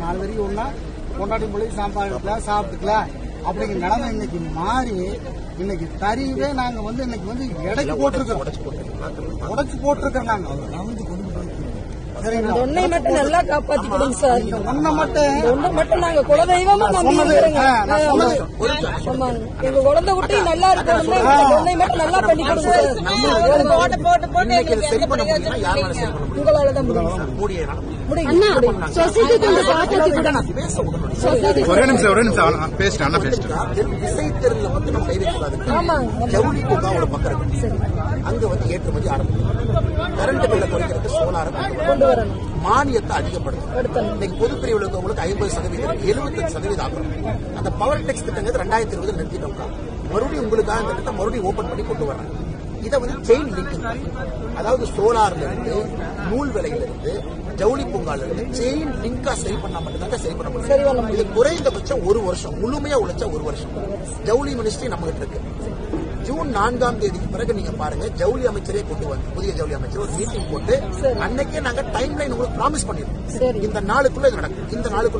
4 வரைக்கும் ஒன்னா கொண்டாடி மொழி சாப்பாடுக்கலாம் சாப்பிட்டுக்கலாம் அப்படிங்கிற நிலைமை இன்னைக்கு மாறி இன்னைக்கு தறியவே நாங்க வந்து இன்னைக்கு வந்து எடைக்கு போட்டிருக்கோம், உடைச்சு போட்டிருக்கோம். நாங்க ஒன்னை மட்டும் நல்லா காப்பாத்தி கொடுங்க சார். ஒன்னை மட்டும் நாங்க குலதெய்வமா நம்பிக்கிறோங்க. எங்க குழந்தை குட்டி நல்லா இருக்கணும். ஒன்னை மட்டும் நல்லா பண்ணி கொடுங்க சார். உங்களாலதான் ஒரே நிமிஷம் பேசிட்டு ஜவுளி பூங்காவோட பக்கம் இருக்கு. அங்க வந்து ஏற்றுமதி ஆரம்பிக்கும். கரண்ட் பில்ல குறைக்கிறது சோலார கொண்டு வரணும். மானியத்தை அதிகப்படுத்தணும். இன்னைக்கு பொதுப்பிரிவில் இருக்கவங்களுக்கு 50%, 75% ஆகணும். அந்த பவர் டெக்ஸ் திட்டங்கிறது 2020 நிறுத்திட்டோம்னா மறுபடியும் உங்களுக்காக இந்த திட்டம் மறுபடியும் ஓபன் பண்ணி கொண்டு வர்றாங்க. இதை வந்து செயின் லிங்கிங், அதாவது சோலார்ல இருந்து நூல் விலையில இருந்து ஜவுளி பூங்கால இருந்து செயின் லிங்கா சரி பண்ணா மட்டும்தான் சரி பண்ண முடியும். இது குறைந்தபட்சம் 1 வருஷம், முழுமையா உழைச்சா 1 வருஷம். ஜவுளி மினிஸ்ட்ரி நம்ம கிட்ட இருக்கு. ஜூன் 4ஆம் தேதிக்கு பிறகு நீங்க பாருங்க, ஜவுளி அமைச்சரே கொண்டு வந்து புதிய ஜவுளி அமைச்சர் ஒரு மீட்டிங் போட்டு அன்னைக்கே நாங்க டைம் லைன் உங்களுக்கு ப்ராமிஸ் பண்ணிருக்கோம். இந்த நாளுக்குள்ள இது நடக்கும். இந்த நாளுக்குள்ள